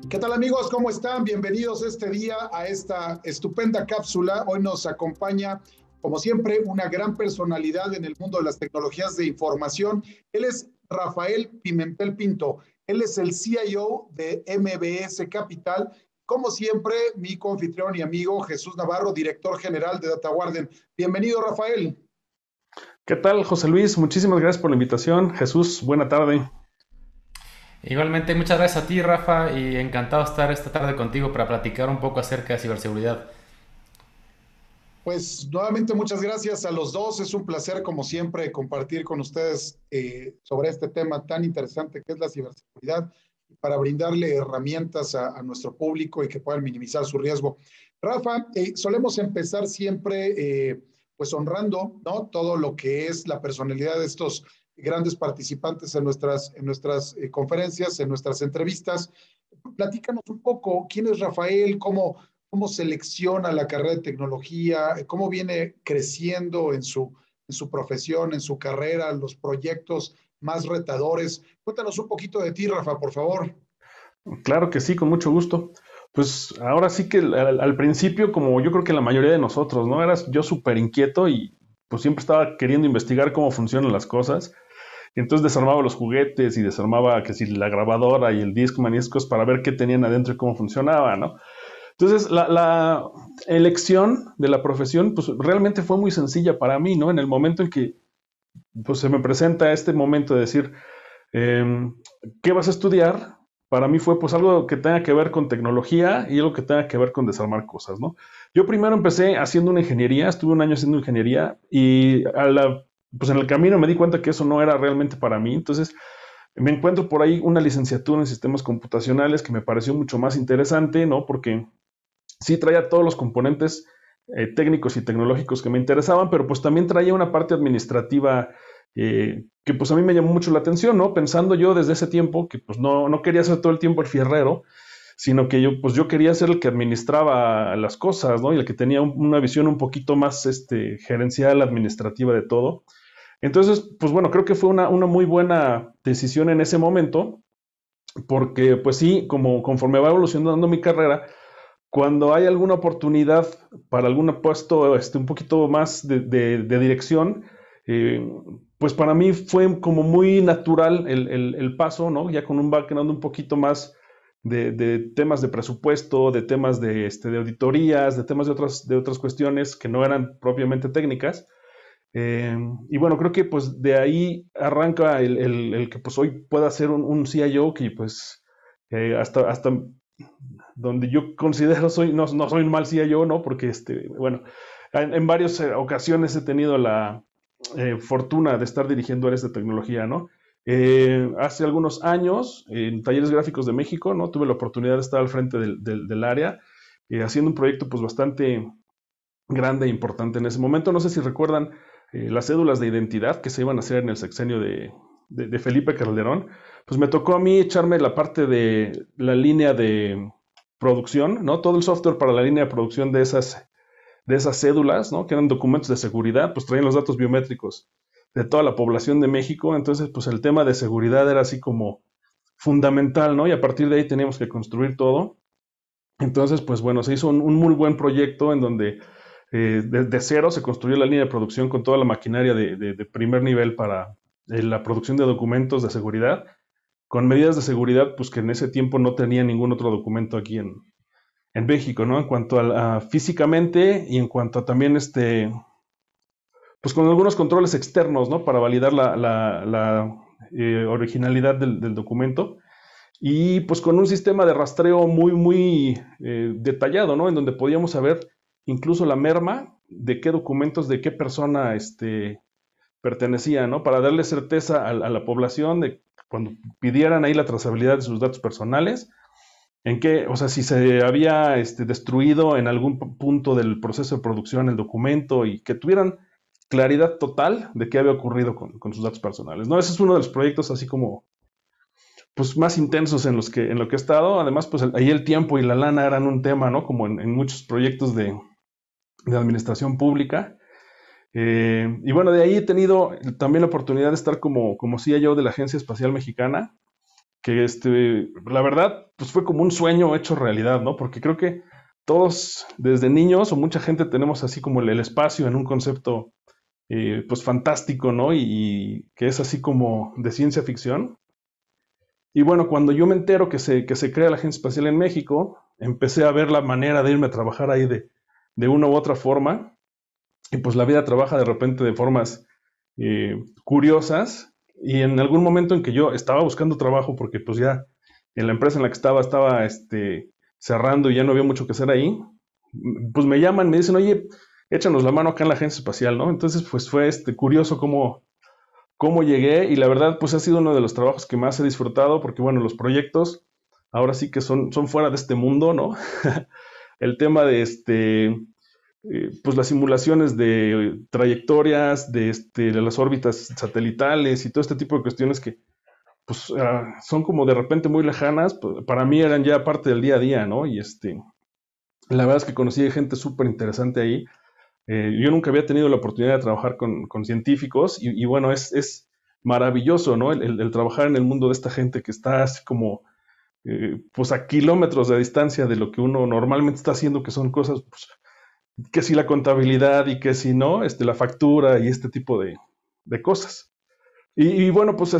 ¿Qué tal amigos? ¿Cómo están? Bienvenidos este día a esta estupenda cápsula. Hoy nos acompaña, como siempre, una gran personalidad en el mundo de las tecnologías de información. Él es Rafael Pimentel Pinto. Él es el CIO de MBS Capital. Como siempre, mi coanfitrión y amigo Jesús Navarro, director general de DataWarden. Bienvenido, Rafael. ¿Qué tal, José Luis? Muchísimas gracias por la invitación. Jesús, buena tarde. Igualmente, muchas gracias a ti, Rafa, y encantado de estar esta tarde contigo para platicar un poco acerca de ciberseguridad. Pues nuevamente muchas gracias a los dos. Es un placer, como siempre, compartir con ustedes sobre este tema tan interesante que es la ciberseguridad para brindarle herramientas a nuestro público y que puedan minimizar su riesgo. Rafa, solemos empezar siempre pues honrando, ¿no?, todo lo que es la personalidad de estos grandes participantes en nuestras conferencias, en nuestras entrevistas. Platícanos un poco, ¿quién es Rafael? ¿Cómo selecciona la carrera de tecnología? ¿Cómo viene creciendo en su profesión, en su carrera, los proyectos más retadores? Cuéntanos un poquito de ti, Rafa, por favor. Claro que sí, con mucho gusto. Pues ahora sí que al principio, como yo creo que la mayoría de nosotros, ¿no? Era yo súper inquieto y pues siempre estaba queriendo investigar cómo funcionan las cosas. Y entonces desarmaba los juguetes y desarmaba que si la grabadora y el Discman y esas cosas para ver qué tenían adentro y cómo funcionaba, ¿no? Entonces la elección de la profesión pues realmente fue muy sencilla para mí, ¿no? En el momento en que pues se me presenta este momento de decir, ¿qué vas a estudiar? Para mí fue pues algo que tenga que ver con tecnología y algo que tenga que ver con desarmar cosas, ¿no? Yo primero empecé haciendo una ingeniería, estuve un año haciendo ingeniería y pues en el camino me di cuenta que eso no era realmente para mí. Entonces me encuentro por ahí una licenciatura en sistemas computacionales que me pareció mucho más interesante, ¿no? Porque sí traía todos los componentes técnicos y tecnológicos que me interesaban, pero pues también traía una parte administrativa que pues a mí me llamó mucho la atención, ¿no? Pensando yo desde ese tiempo que pues no quería ser todo el tiempo el fierrero, sino que yo quería ser el que administraba las cosas, ¿no? Y el que tenía una visión un poquito más gerencial, administrativa de todo. Entonces, pues bueno, creo que fue una muy buena decisión en ese momento, porque pues sí, conforme va evolucionando mi carrera, cuando hay alguna oportunidad para algún puesto un poquito más de dirección, eh, pues para mí fue como muy natural el paso, ¿no? Ya con un background un poquito más de temas de presupuesto, de temas de auditorías, de temas de otras cuestiones que no eran propiamente técnicas. Y bueno, creo que pues de ahí arranca el que pues hoy pueda ser un CIO que pues hasta donde yo considero no soy un mal CIO, ¿no? Porque bueno, en varias ocasiones he tenido la fortuna de estar dirigiendo áreas de tecnología, ¿no? Hace algunos años, en Talleres Gráficos de México, ¿no? Tuve la oportunidad de estar al frente del área, haciendo un proyecto pues bastante grande e importante en ese momento. No sé si recuerdan las cédulas de identidad que se iban a hacer en el sexenio de Felipe Calderón. Pues me tocó a mí echarme la parte de la línea de producción, ¿no? Todo el software para la línea de producción de esas cédulas, ¿no? Que eran documentos de seguridad, pues traían los datos biométricos de toda la población de México. Entonces, pues el tema de seguridad era así como fundamental, ¿no? Y a partir de ahí teníamos que construir todo. Entonces, pues bueno, se hizo un muy buen proyecto en donde de cero se construyó la línea de producción con toda la maquinaria de primer nivel para la producción de documentos de seguridad. con medidas de seguridad, pues que en ese tiempo no tenía ningún otro documento aquí en México, ¿no? En cuanto a físicamente y en cuanto a también pues con algunos controles externos, ¿no? Para validar la originalidad del documento. Y pues con un sistema de rastreo muy detallado, ¿no? En donde podíamos saber incluso la merma de qué documentos, de qué persona pertenecía, ¿no? Para darle certeza a la población de cuando pidieran ahí la trazabilidad de sus datos personales, en qué, o sea, si se había destruido en algún punto del proceso de producción el documento y que tuvieran claridad total de qué había ocurrido con sus datos personales, ¿no? Ese es uno de los proyectos así como pues más intensos en lo que he estado. Además, pues ahí el tiempo y la lana eran un tema, ¿no? Como en muchos proyectos de administración pública. Y bueno, de ahí he tenido también la oportunidad de estar como CIO de la Agencia Espacial Mexicana, que la verdad, pues fue como un sueño hecho realidad, ¿no? Porque creo que todos desde niños o mucha gente tenemos así como el espacio en un concepto pues fantástico, ¿no? Y que es así como de ciencia ficción. Y bueno, cuando yo me entero que se crea la Agencia Espacial en México, empecé a ver la manera de irme a trabajar ahí de una u otra forma. Y pues la vida trabaja de repente de formas curiosas. Y en algún momento en que yo estaba buscando trabajo, porque pues ya en la empresa en la que estaba cerrando y ya no había mucho que hacer ahí, pues me llaman, me dicen, oye, échanos la mano acá en la Agencia Espacial, ¿no? Entonces pues fue curioso cómo llegué, y la verdad pues ha sido uno de los trabajos que más he disfrutado, porque bueno, los proyectos ahora sí que son fuera de este mundo, ¿no? El tema de pues las simulaciones de trayectorias, de las órbitas satelitales y todo este tipo de cuestiones que pues son como de repente muy lejanas, pues, para mí eran ya parte del día a día, ¿no? Y la verdad es que conocí gente súper interesante ahí. Yo nunca había tenido la oportunidad de trabajar con científicos y bueno, es maravilloso, ¿no? El trabajar en el mundo de esta gente que está así como, pues a kilómetros de distancia de lo que uno normalmente está haciendo, que son cosas, pues, que si la contabilidad y que si no, la factura y este tipo de cosas. Y bueno, pues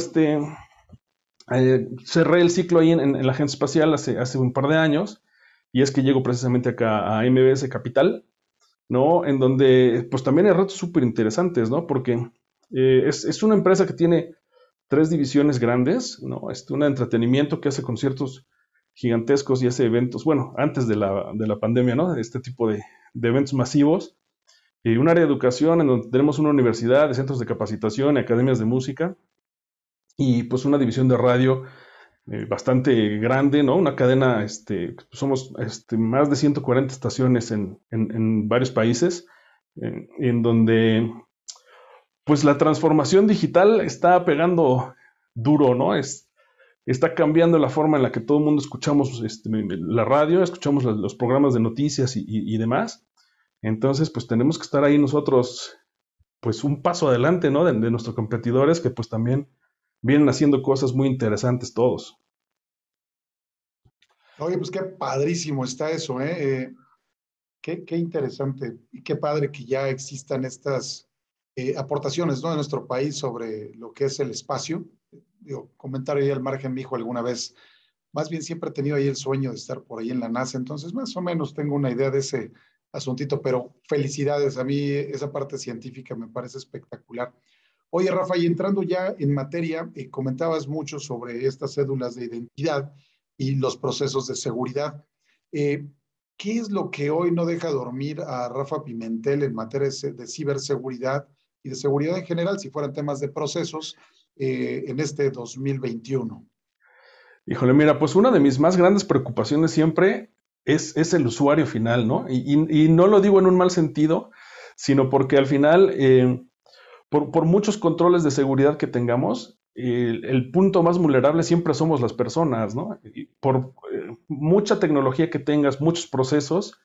cerré el ciclo ahí en la agencia espacial hace un par de años, y es que llego precisamente acá a MBS Capital, ¿no? En donde pues también hay retos súper interesantes, ¿no? Porque es una empresa que tiene tres divisiones grandes, ¿no? Una de entretenimiento que hace conciertos gigantescos y hace eventos, bueno, antes de la pandemia, ¿no? Este tipo de eventos masivos. Un área de educación en donde tenemos una universidad, de centros de capacitación, academias de música, y pues una división de radio bastante grande, ¿no? Una cadena, somos más de 140 estaciones en varios países, en donde pues la transformación digital está pegando duro, ¿no? Está cambiando la forma en la que todo el mundo escuchamos la radio, escuchamos los programas de noticias y demás. Entonces, pues tenemos que estar ahí nosotros, pues un paso adelante, ¿no? De nuestros competidores, que pues también vienen haciendo cosas muy interesantes todos. Oye, pues qué padrísimo está eso, ¿eh? Qué interesante y qué padre que ya existan estas aportaciones, ¿no? De nuestro país sobre lo que es el espacio. Digo, comentario ahí al margen, mi hijo alguna vez, más bien siempre he tenido ahí el sueño de estar por ahí en la NASA, entonces más o menos tengo una idea de ese asuntito, pero felicidades, a mí esa parte científica me parece espectacular. Oye, Rafa, y entrando ya en materia, comentabas mucho sobre estas cédulas de identidad y los procesos de seguridad. Eh, ¿Qué es lo que hoy no deja dormir a Rafa Pimentel en materia de ciberseguridad y de seguridad en general, si fueran temas de procesos, en este 2021? Híjole, mira, pues una de mis más grandes preocupaciones siempre es el usuario final, ¿no? Y no lo digo en un mal sentido, sino porque al final, por muchos controles de seguridad que tengamos, el punto más vulnerable siempre somos las personas, ¿no? Y por mucha tecnología que tengas, muchos procesos,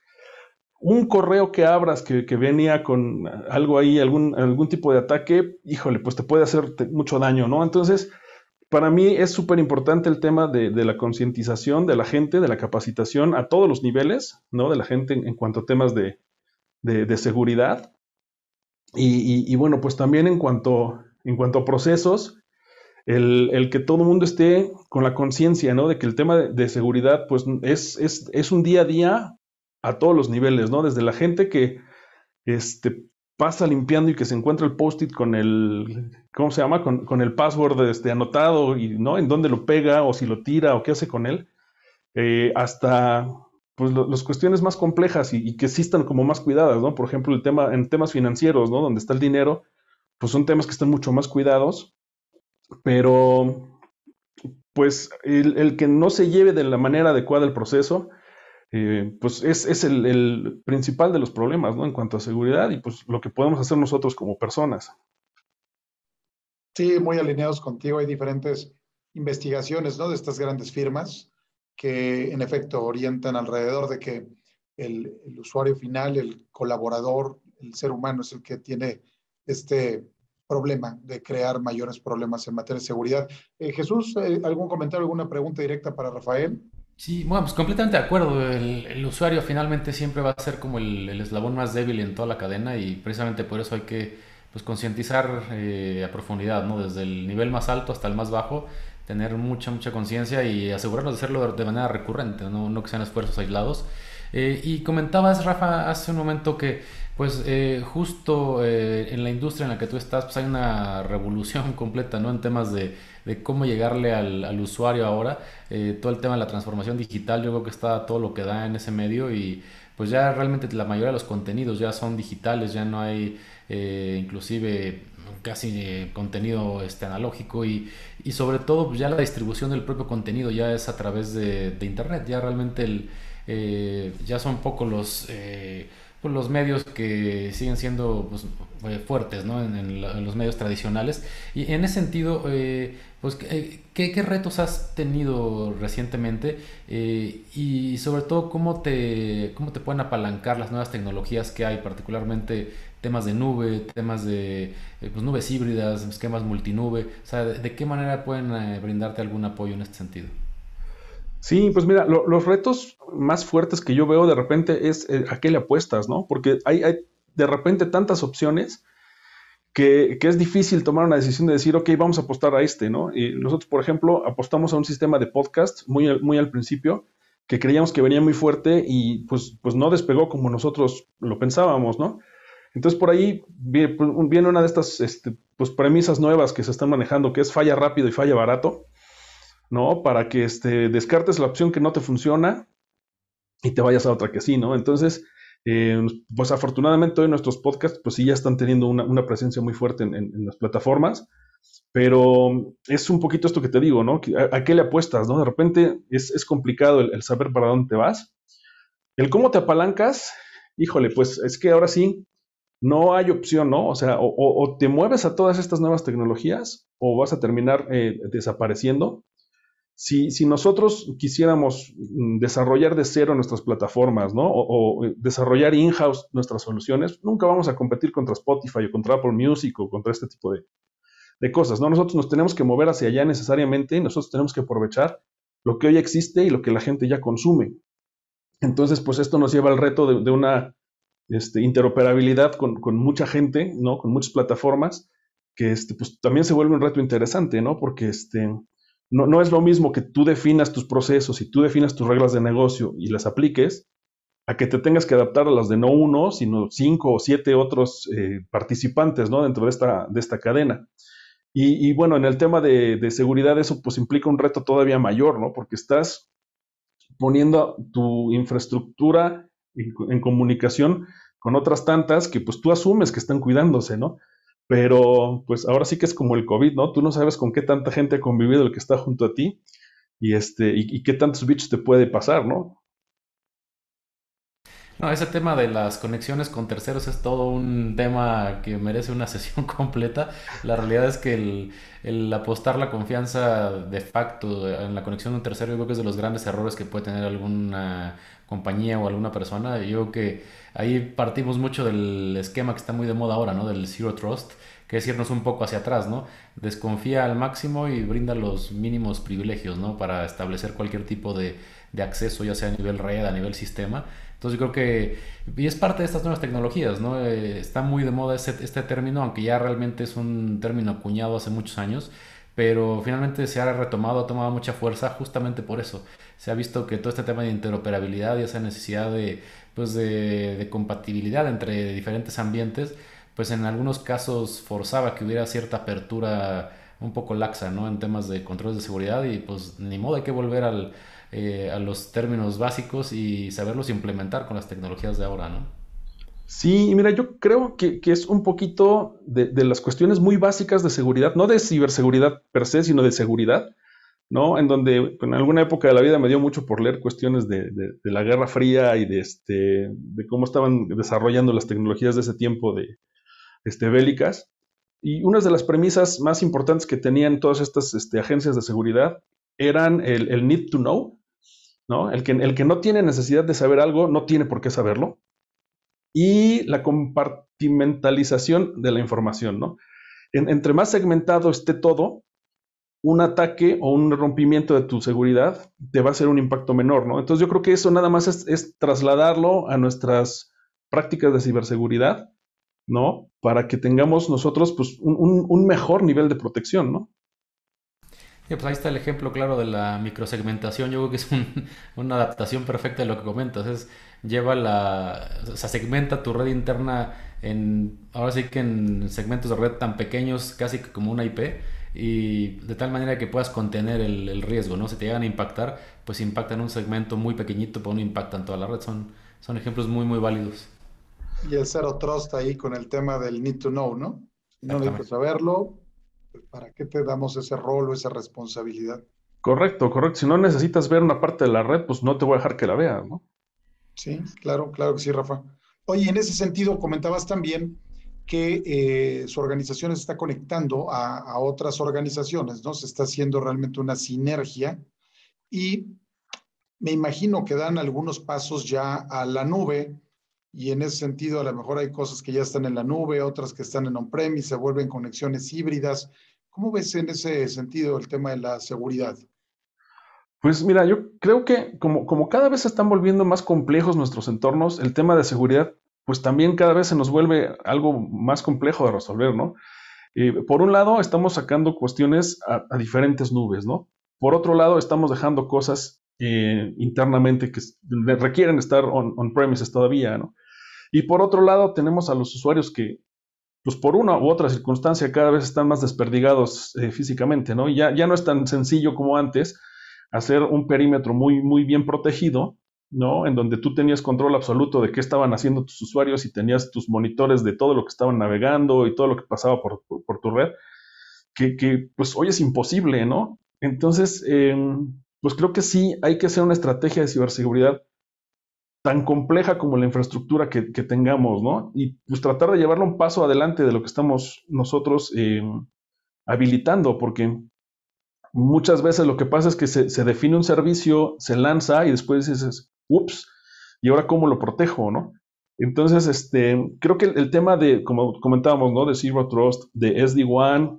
un correo que abras que venía con algo ahí, algún tipo de ataque, híjole, pues te puede hacer mucho daño, ¿no? Entonces, para mí es súper importante el tema de la concientización de la gente, de la capacitación a todos los niveles, ¿no? De la gente en cuanto a temas de seguridad. Y bueno, pues también en cuanto a procesos, el que todo el mundo esté con la conciencia, ¿no? De que el tema de seguridad, pues es un día a día a todos los niveles, ¿no? Desde la gente que pasa limpiando y que se encuentra el post-it con el, ¿cómo se llama? Con el password anotado y, ¿no? En dónde lo pega o si lo tira o qué hace con él, hasta pues las cuestiones más complejas y que sí están como más cuidadas, ¿no? Por ejemplo, en temas financieros, ¿no? Donde está el dinero, pues son temas que están mucho más cuidados, pero pues el que no se lleve de la manera adecuada el proceso, pues es el principal de los problemas, ¿no? En cuanto a seguridad y pues lo que podemos hacer nosotros como personas. Sí, muy alineados contigo. Hay diferentes investigaciones, ¿no? De estas grandes firmas que en efecto orientan alrededor de que el usuario final, el colaborador, el ser humano es el que tiene este problema de crear mayores problemas en materia de seguridad. Jesús, ¿algún comentario, alguna pregunta directa para Rafael? Sí, bueno, pues completamente de acuerdo. El usuario finalmente siempre va a ser como el eslabón más débil en toda la cadena y precisamente por eso hay que pues concientizar a profundidad, ¿no? Desde el nivel más alto hasta el más bajo, tener mucha conciencia y asegurarnos de hacerlo de manera recurrente, ¿no? No que sean esfuerzos aislados. Y comentabas, Rafa, hace un momento que pues justo en la industria en la que tú estás pues hay una revolución completa, ¿no? En temas de cómo llegarle al usuario ahora, todo el tema de la transformación digital, yo creo que está todo lo que da en ese medio y pues ya realmente la mayoría de los contenidos ya son digitales, ya no hay inclusive casi contenido analógico y sobre todo pues ya la distribución del propio contenido ya es a través de internet, ya realmente ya son pocos pues los medios que siguen siendo pues, fuertes, ¿no? En los medios tradicionales. Y en ese sentido, pues, ¿qué retos has tenido recientemente? Y sobre todo, ¿cómo te pueden apalancar las nuevas tecnologías que hay, particularmente temas de nube, temas de pues, nubes híbridas, esquemas multinube? O sea, ¿de qué manera pueden brindarte algún apoyo en este sentido? Sí, pues mira, los retos más fuertes que yo veo de repente es a qué le apuestas, ¿no? Porque hay de repente tantas opciones que es difícil tomar una decisión de decir, ok, vamos a apostar a ¿no? Y nosotros, por ejemplo, apostamos a un sistema de podcast muy al principio, que creíamos que venía muy fuerte y pues no despegó como nosotros lo pensábamos, ¿no? Entonces por ahí viene una de estas pues premisas nuevas que se están manejando, que es falla rápido y falla barato, ¿no? Para que descartes la opción que no te funciona y te vayas a otra que sí, ¿no? Entonces, pues afortunadamente hoy nuestros podcasts pues sí ya están teniendo una presencia muy fuerte en las plataformas, pero es un poquito esto que te digo, ¿no? ¿A qué le apuestas, no? De repente es complicado el saber para dónde te vas. El cómo te apalancas, híjole, pues es que ahora sí no hay opción, ¿no? O sea, o te mueves a todas estas nuevas tecnologías o vas a terminar desapareciendo. Si nosotros quisiéramos desarrollar de cero nuestras plataformas, ¿no? O desarrollar in-house nuestras soluciones, nunca vamos a competir contra Spotify o contra Apple Music o contra este tipo de cosas, ¿no? Nosotros nos tenemos que mover hacia allá necesariamente y nosotros tenemos que aprovechar lo que hoy existe y lo que la gente ya consume. Entonces, pues esto nos lleva al reto de una interoperabilidad con mucha gente, ¿no? Con muchas plataformas, que pues también se vuelve un reto interesante, ¿no? Porque no es lo mismo que tú definas tus procesos y tú definas tus reglas de negocio y las apliques, a que te tengas que adaptar a las de no uno, sino 5 o 7 otros participantes, ¿no? Dentro de esta cadena. Y bueno, en el tema de seguridad eso pues implica un reto todavía mayor, ¿no? Porque estás poniendo tu infraestructura en comunicación con otras tantas que pues tú asumes que están cuidándose, ¿no? Pero pues ahora sí que es como el COVID, ¿no? Tú no sabes con qué tanta gente ha convivido el que está junto a ti y qué tantos bichos te puede pasar, ¿no? No, ese tema de las conexiones con terceros es todo un tema que merece una sesión completa. La realidad es que el apostar la confianza de facto en la conexión de un tercero, yo creo que es de los grandes errores que puede tener alguna compañía o alguna persona. Yo creo que ahí partimos mucho del esquema que está muy de moda ahora, ¿no? Del Zero Trust, que es irnos un poco hacia atrás, ¿no? Desconfía al máximo y brinda los mínimos privilegios, ¿no? Para establecer cualquier tipo de acceso, ya sea a nivel red, a nivel sistema. Entonces yo creo que, y es parte de estas nuevas tecnologías, ¿no? Está muy de moda este término, aunque ya realmente es un término acuñado hace muchos años, pero finalmente se ha retomado, ha tomado mucha fuerza justamente por eso. Se ha visto que todo este tema de interoperabilidad y esa necesidad de, pues de compatibilidad entre diferentes ambientes, pues en algunos casos forzaba que hubiera cierta apertura un poco laxa, ¿no? En temas de controles de seguridad y pues ni modo, hay que volver a los términos básicos y saberlos implementar con las tecnologías de ahora, ¿no? Sí, y mira, yo creo que es un poquito de las cuestiones muy básicas de seguridad, no de ciberseguridad per se, sino de seguridad, ¿no? En donde en alguna época de la vida me dio mucho por leer cuestiones de la Guerra Fría y de cómo estaban desarrollando las tecnologías de ese tiempo bélicas. Y una de las premisas más importantes que tenían todas estas agencias de seguridad eran el need to know, ¿no? El que no tiene necesidad de saber algo no tiene por qué saberlo. Y la compartimentalización de la información, ¿no? Entre más segmentado esté todo, un ataque o un rompimiento de tu seguridad te va a hacer un impacto menor, ¿no? Entonces yo creo que eso nada más es trasladarlo a nuestras prácticas de ciberseguridad, ¿no? Para que tengamos nosotros pues un mejor nivel de protección, ¿no? Sí, pues ahí está el ejemplo claro de la microsegmentación. Yo creo que es una adaptación perfecta de lo que comentas. O sea, segmenta tu red interna ahora sí que en segmentos de red tan pequeños, casi que como una IP, y de tal manera que puedas contener el riesgo, ¿no? Si te llegan a impactar, pues impactan un segmento muy pequeñito, pero no impactan toda la red. Son ejemplos muy, muy válidos. Y el Zero Trust ahí con el tema del need to know, ¿no? Si no necesitas Exactamente. saberlo, pues, ¿para qué te damos ese rol o esa responsabilidad? Correcto, correcto. Si no necesitas ver una parte de la red, pues no te voy a dejar que la veas, ¿no? Sí, claro, claro que sí, Rafa. Oye, en ese sentido, comentabas también que su organización se está conectando a otras organizaciones, ¿no? Se está haciendo realmente una sinergia y me imagino que dan algunos pasos ya a la nube y en ese sentido a lo mejor hay cosas que ya están en la nube, otras que están en on-prem y se vuelven conexiones híbridas. ¿Cómo ves en ese sentido el tema de la seguridad? Pues mira, yo creo que como cada vez se están volviendo más complejos nuestros entornos, el tema de seguridad, pues también cada vez se nos vuelve algo más complejo de resolver, ¿no? Por un lado, estamos sacando cuestiones a diferentes nubes, ¿no? Por otro lado, estamos dejando cosas internamente que requieren estar on-premises todavía, ¿no? Y por otro lado, tenemos a los usuarios que, pues por una u otra circunstancia, cada vez están más desperdigados físicamente, ¿no? Y ya no es tan sencillo como antes hacer un perímetro muy, muy bien protegido, ¿no? En donde tú tenías control absoluto de qué estaban haciendo tus usuarios y tenías tus monitores de todo lo que estaban navegando y todo lo que pasaba por tu red, que pues hoy es imposible, ¿no? Entonces, pues creo que sí hay que hacer una estrategia de ciberseguridad tan compleja como la infraestructura que tengamos, ¿no? Y pues tratar de llevarlo un paso adelante de lo que estamos nosotros habilitando, porque muchas veces lo que pasa es que se define un servicio, se lanza y después dices, ups, ¿y ahora cómo lo protejo, no? Entonces, creo que el tema como comentábamos, ¿no? De Zero Trust, de SD-WAN,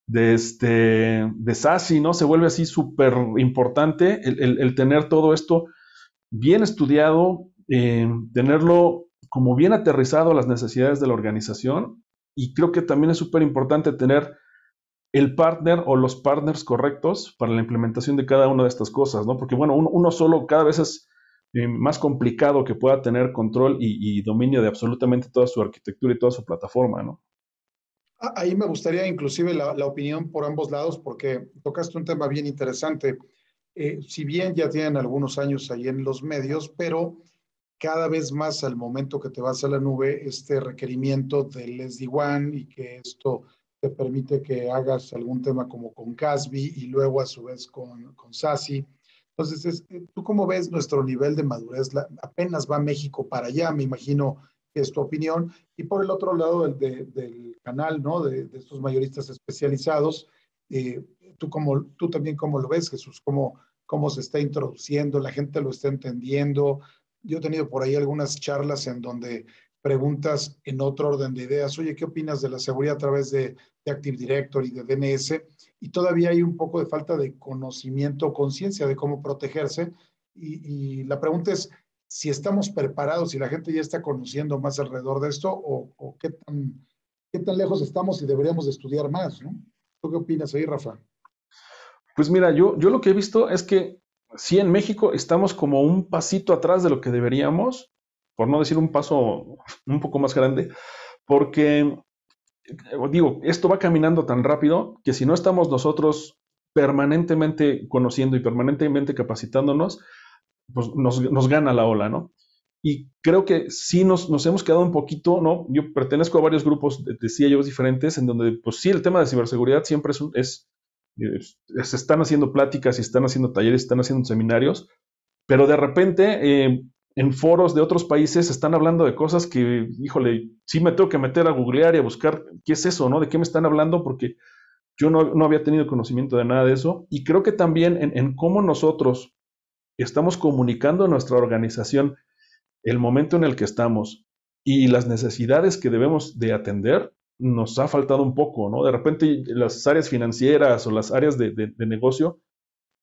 de SASE, ¿no? Se vuelve así súper importante el tener todo esto bien estudiado, tenerlo como bien aterrizado a las necesidades de la organización. Y creo que también es súper importante tener el partner o los partners correctos para la implementación de cada una de estas cosas, ¿no? Porque, bueno, uno solo cada vez es más complicado que pueda tener control y dominio de absolutamente toda su arquitectura y toda su plataforma, ¿no? Ahí me gustaría inclusive la opinión por ambos lados porque tocaste un tema bien interesante. Si bien ya tienen algunos años ahí en los medios, pero cada vez más al momento que te vas a la nube, este requerimiento del SD-WAN y que esto te permite que hagas algún tema como con CASB y luego a su vez con SASE. Entonces, ¿tú cómo ves nuestro nivel de madurez? Apenas va México para allá, me imagino que es tu opinión. Y por el otro lado del canal, ¿no? De estos mayoristas especializados, eh, tú también cómo lo ves, Jesús, cómo se está introduciendo, la gente lo está entendiendo. Yo he tenido por ahí algunas charlas en donde preguntas en otro orden de ideas, oye, ¿qué opinas de la seguridad a través de Active Directory, de DNS? Y todavía hay un poco de falta de conocimiento o conciencia de cómo protegerse. Y la pregunta es si estamos preparados, si la gente ya está conociendo más alrededor de esto o qué tan lejos estamos y deberíamos de estudiar más, ¿no? ¿Tú qué opinas ahí, Rafa? Pues mira, yo lo que he visto es que sí, en México estamos como un pasito atrás de lo que deberíamos, por no decir un paso un poco más grande, porque digo, esto va caminando tan rápido que si no estamos nosotros permanentemente conociendo y permanentemente capacitándonos, pues nos gana la ola, ¿no? Y creo que sí nos hemos quedado un poquito, ¿no? Yo pertenezco a varios grupos de CIOs diferentes en donde, pues sí, el tema de ciberseguridad siempre se están haciendo pláticas y están haciendo talleres, están haciendo seminarios, pero de repente en foros de otros países están hablando de cosas que, híjole, sí me tengo que meter a googlear y a buscar qué es eso, ¿no? ¿De qué me están hablando? Porque yo no había tenido conocimiento de nada de eso. Y creo que también en cómo nosotros estamos comunicando a nuestra organización el momento en el que estamos y las necesidades que debemos de atender, nos ha faltado un poco, ¿no? De repente las áreas financieras o las áreas de negocio,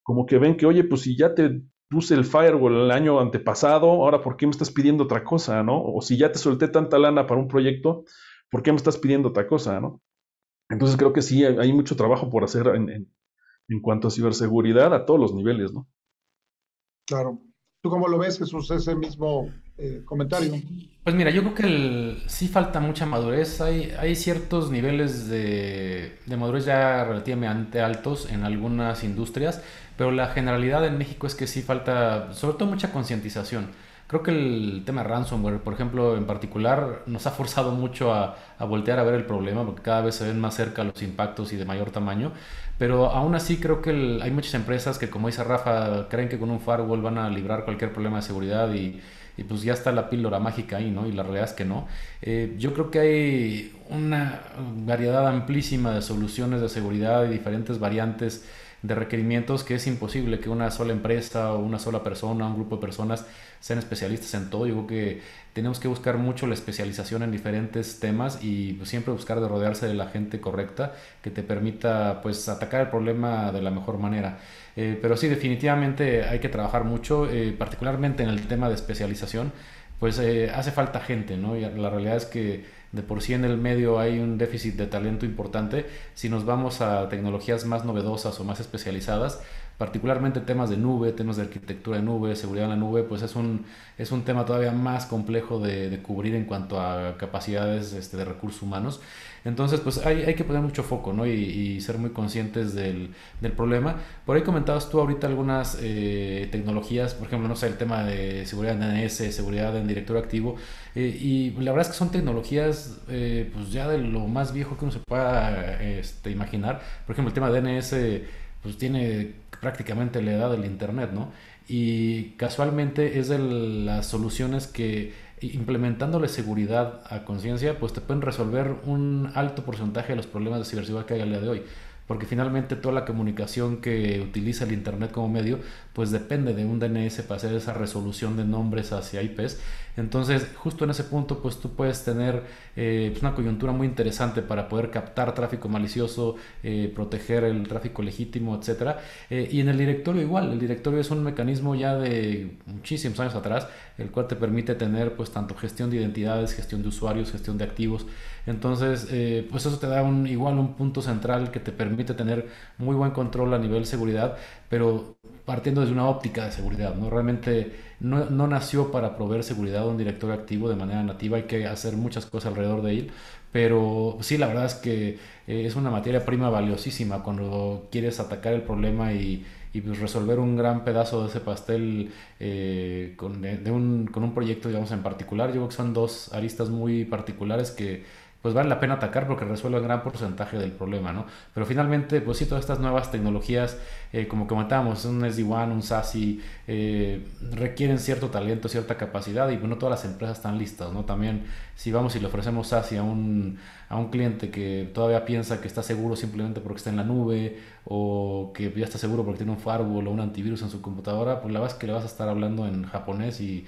como que ven que, oye, pues si ya te puse el firewall el año antepasado, ahora ¿por qué me estás pidiendo otra cosa, no? O si ya te solté tanta lana para un proyecto, ¿por qué me estás pidiendo otra cosa, no? Entonces creo que sí, hay mucho trabajo por hacer en cuanto a ciberseguridad a todos los niveles, ¿no? Claro. ¿Tú cómo lo ves, Jesús, ese mismo comentario? Pues mira, yo creo que sí falta mucha madurez. Hay ciertos niveles de madurez ya relativamente altos en algunas industrias, pero la generalidad en México es que sí falta, sobre todo, mucha concientización. Creo que el tema ransomware, por ejemplo, en particular, nos ha forzado mucho a voltear a ver el problema, porque cada vez se ven más cerca los impactos y de mayor tamaño. Pero aún así creo que hay muchas empresas que, como dice Rafa, creen que con un firewall van a librar cualquier problema de seguridad y pues ya está la píldora mágica ahí, ¿no? Y la realidad es que no. Yo creo que hay una variedad amplísima de soluciones de seguridad y diferentes variantes de requerimientos que es imposible que una sola empresa o una sola persona, un grupo de personas sean especialistas en todo. Yo creo que tenemos que buscar mucho la especialización en diferentes temas y pues siempre buscar de rodearse de la gente correcta que te permita pues atacar el problema de la mejor manera. Pero sí, definitivamente hay que trabajar mucho, particularmente en el tema de especialización, pues hace falta gente, ¿no? Y la realidad es que de por sí en el medio hay un déficit de talento importante. Si nos vamos a tecnologías más novedosas o más especializadas, particularmente temas de nube, temas de arquitectura de nube, seguridad en la nube, pues es un tema todavía más complejo de cubrir en cuanto a capacidades de recursos humanos. Entonces, pues hay que poner mucho foco, ¿no? Y ser muy conscientes del problema. Por ahí comentabas tú ahorita algunas tecnologías, por ejemplo, no sé, el tema de seguridad en DNS, seguridad en directorio activo, y la verdad es que son tecnologías pues ya de lo más viejo que uno se pueda imaginar. Por ejemplo, el tema de DNS pues tiene prácticamente la edad del internet, ¿no? Y casualmente es de las soluciones que implementándole seguridad a conciencia, pues te pueden resolver un alto porcentaje de los problemas de ciberseguridad que hay al día de hoy. Porque finalmente toda la comunicación que utiliza el Internet como medio, pues depende de un DNS para hacer esa resolución de nombres hacia IPs. Entonces, justo en ese punto, pues tú puedes tener pues una coyuntura muy interesante para poder captar tráfico malicioso, proteger el tráfico legítimo, etcétera. Y en el directorio igual, el directorio es un mecanismo ya de muchísimos años atrás, el cual te permite tener pues tanto gestión de identidades, gestión de usuarios, gestión de activos. Entonces, pues eso te da igual un punto central que te permite tener muy buen control a nivel seguridad, pero partiendo desde una óptica de seguridad, ¿no? Realmente no nació para proveer seguridad a un directorio activo de manera nativa, hay que hacer muchas cosas alrededor de él, pero sí, la verdad es que es una materia prima valiosísima cuando quieres atacar el problema y pues resolver un gran pedazo de ese pastel con un proyecto, digamos, en particular. Yo creo que son dos aristas muy particulares que pues vale la pena atacar porque resuelve un gran porcentaje del problema, ¿no? Pero finalmente, pues sí, todas estas nuevas tecnologías, como comentábamos, un SD-WAN, un SASE, requieren cierto talento, cierta capacidad y bueno, todas las empresas están listas, ¿no? También si vamos y le ofrecemos SASE a un cliente que todavía piensa que está seguro simplemente porque está en la nube o que ya está seguro porque tiene un firewall o un antivirus en su computadora, pues la verdad es que le vas a estar hablando en japonés y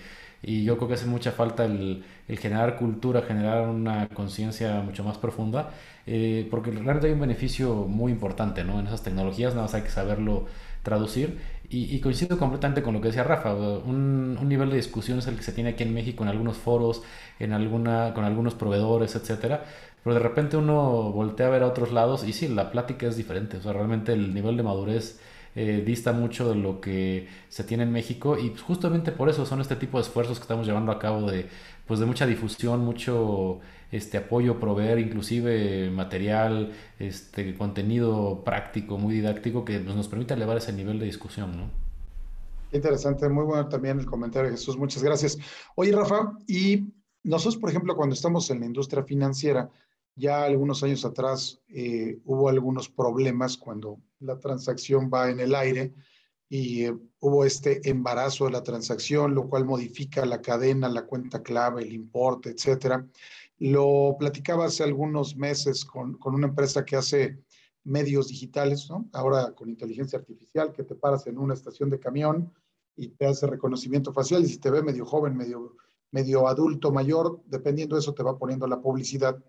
yo creo que hace mucha falta el generar cultura, generar una conciencia mucho más profunda, porque realmente hay un beneficio muy importante, ¿no? En esas tecnologías, nada más hay que saberlo traducir. Y coincido completamente con lo que decía Rafa, un nivel de discusión es el que se tiene aquí en México en algunos foros, con algunos proveedores, etcétera. pero de repente uno voltea a ver a otros lados y sí, la plática es diferente, o sea, realmente el nivel de madurez dista mucho de lo que se tiene en México y pues, justamente por eso son este tipo de esfuerzos que estamos llevando a cabo de, pues, de mucha difusión, mucho apoyo, proveer inclusive material, contenido práctico, muy didáctico que pues, nos permite elevar ese nivel de discusión, ¿no? Qué interesante, muy bueno también el comentario, Jesús, muchas gracias. Oye, Rafa, y nosotros, por ejemplo, cuando estamos en la industria financiera, ya algunos años atrás hubo algunos problemas cuando la transacción va en el aire y hubo este embarazo de la transacción, lo cual modifica la cadena, la cuenta clave, el importe, etcétera. Lo platicaba hace algunos meses con una empresa que hace medios digitales, ¿no? Ahora con inteligencia artificial, que te paras en una estación de camión y te hace reconocimiento facial y si te ve medio joven, medio adulto, mayor, dependiendo de eso te va poniendo la publicidad.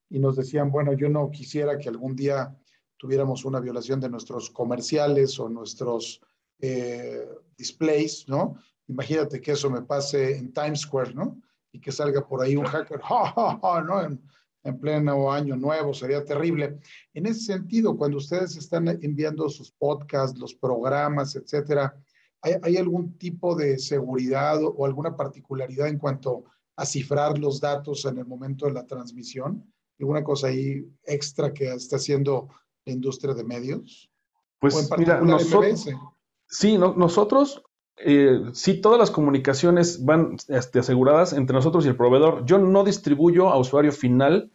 Y nos decían, bueno, yo no quisiera que algún día tuviéramos una violación de nuestros comerciales o nuestros displays, ¿no? Imagínate que eso me pase en Times Square, ¿no? Y que salga por ahí un hacker, ¡ja, ja, ja! ¿No? En pleno año nuevo, sería terrible. En ese sentido, cuando ustedes están enviando sus podcasts, los programas, etcétera, ¿hay algún tipo de seguridad o alguna particularidad en cuanto a cifrar los datos en el momento de la transmisión? ¿Alguna cosa ahí extra que está haciendo la industria de medios? O en Pues mira, particular MBS. sí, nosotros, sí, todas las comunicaciones van aseguradas entre nosotros y el proveedor. Yo no distribuyo a usuario final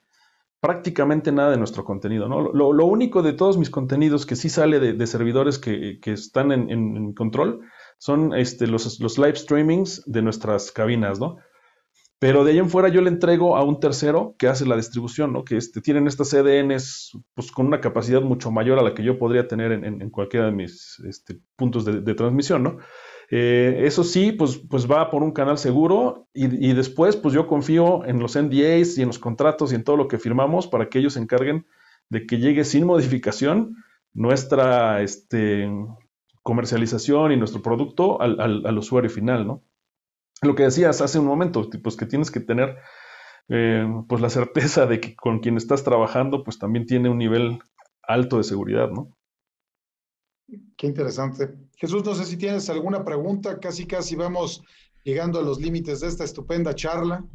prácticamente nada de nuestro contenido, ¿no? Lo único de todos mis contenidos que sí sale de servidores que están en control son los live streamings de nuestras cabinas, ¿no? Pero de ahí en fuera yo le entrego a un tercero que hace la distribución, ¿no? Que tienen estas CDNs pues, con una capacidad mucho mayor a la que yo podría tener en cualquiera de mis puntos de transmisión, ¿no? Eso sí, pues va por un canal seguro y después pues yo confío en los NDAs y en los contratos y en todo lo que firmamos para que ellos se encarguen de que llegue sin modificación nuestra comercialización y nuestro producto al usuario final, ¿no? Lo que decías hace un momento, pues que tienes que tener pues la certeza de que con quien estás trabajando pues también tiene un nivel alto de seguridad, ¿no? Qué interesante. Jesús, no sé si tienes alguna pregunta. Casi vamos llegando a los límites de esta estupenda charla.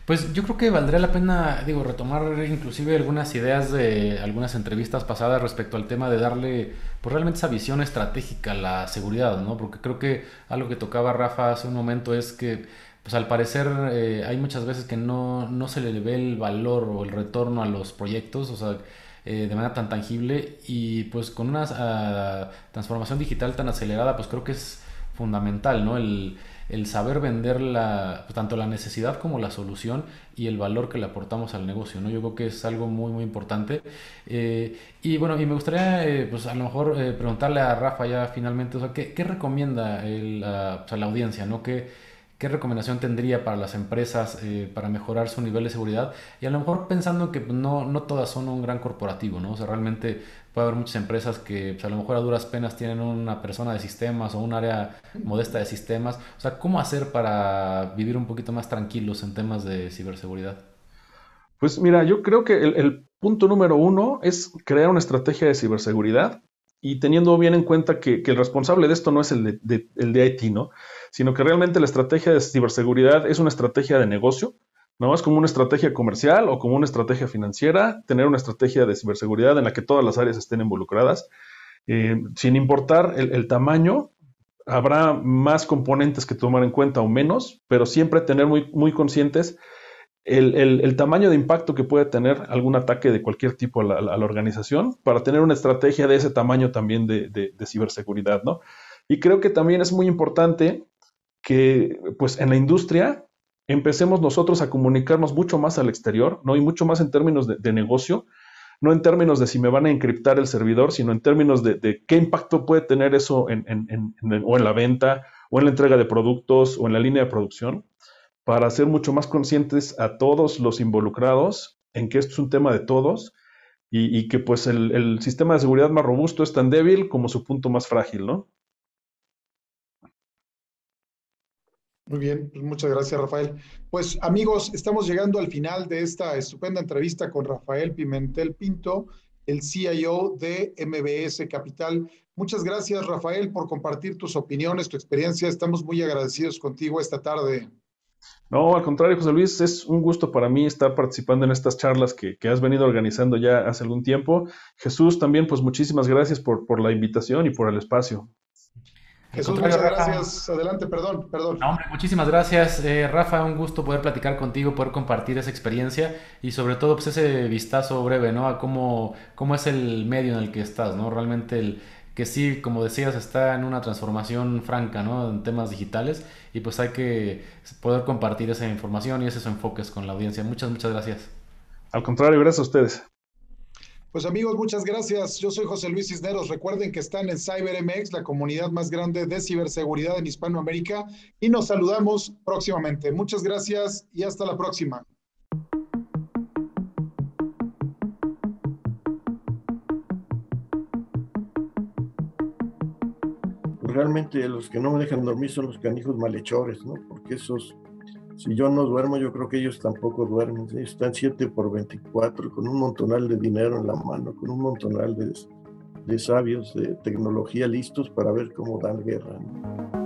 Pues yo creo que valdría la pena, digo, retomar inclusive algunas ideas de algunas entrevistas pasadas respecto al tema de darle, pues realmente esa visión estratégica a la seguridad, ¿no? Porque creo que algo que tocaba Rafa hace un momento es que, pues al parecer hay muchas veces que no se le ve el valor o el retorno a los proyectos, o sea, de manera tan tangible y pues con una transformación digital tan acelerada, pues creo que es fundamental, ¿no? El saber vender pues, tanto la necesidad como la solución y el valor que le aportamos al negocio, ¿no? Yo creo que es algo muy, muy importante. Y bueno, y me gustaría, pues a lo mejor preguntarle a Rafa ya finalmente, o sea, ¿qué recomienda pues, a la audiencia, ¿no? ¿Qué recomendación tendría para las empresas para mejorar su nivel de seguridad? Y a lo mejor pensando que pues, no todas son un gran corporativo, ¿no? O sea, realmente puede haber muchas empresas que pues, a lo mejor a duras penas tienen una persona de sistemas o un área modesta de sistemas. O sea, ¿cómo hacer para vivir un poquito más tranquilos en temas de ciberseguridad? Pues mira, yo creo que el punto número uno es crear una estrategia de ciberseguridad y teniendo bien en cuenta que el responsable de esto no es el de IT, ¿no? Sino que realmente la estrategia de ciberseguridad es una estrategia de negocio, no es como una estrategia comercial o como una estrategia financiera, tener una estrategia de ciberseguridad en la que todas las áreas estén involucradas, sin importar el tamaño. Habrá más componentes que tomar en cuenta o menos, pero siempre tener muy conscientes el tamaño de impacto que puede tener algún ataque de cualquier tipo a la organización para tener una estrategia de ese tamaño también de ciberseguridad, ¿no? Y creo que también es muy importante que pues en la industria empecemos nosotros a comunicarnos mucho más al exterior, ¿no? Y mucho más en términos de negocio, no en términos de si me van a encriptar el servidor, sino en términos de qué impacto puede tener eso o en la venta, o en la entrega de productos, o en la línea de producción, para ser mucho más conscientes a todos los involucrados en que esto es un tema de todos y que pues el sistema de seguridad más robusto es tan débil como su punto más frágil, ¿no? Muy bien, pues muchas gracias, Rafael. Pues amigos, estamos llegando al final de esta estupenda entrevista con Rafael Pimentel Pinto, el CIO de MBS Capital. Muchas gracias, Rafael, por compartir tus opiniones, tu experiencia. Estamos muy agradecidos contigo esta tarde. No, al contrario, José Luis, es un gusto para mí estar participando en estas charlas que has venido organizando ya hace algún tiempo. Jesús, también, pues muchísimas gracias por la invitación y por el espacio. Al Jesús, contrario, muchas Rafa. gracias. Adelante, perdón, No, perdón. hombre, muchísimas gracias, Rafa. Un gusto poder platicar contigo, poder compartir esa experiencia y sobre todo pues ese vistazo breve, ¿no? A cómo es el medio en el que estás, ¿no? Realmente el que sí, como decías, está en una transformación franca, ¿no? En temas digitales y pues hay que poder compartir esa información y esos enfoques con la audiencia. Muchas gracias. Al contrario, gracias a ustedes. Pues amigos, muchas gracias. Yo soy José Luis Cisneros. Recuerden que están en CyberMX, la comunidad más grande de ciberseguridad en Hispanoamérica, y nos saludamos próximamente. Muchas gracias y hasta la próxima. Realmente los que no me dejan dormir son los canijos malhechores, ¿no? Porque esos, si yo no duermo, yo creo que ellos tampoco duermen, ¿sí? Están 7 por 24 con un montonal de dinero en la mano, con un montonal de sabios de tecnología listos para ver cómo dan guerra, ¿no?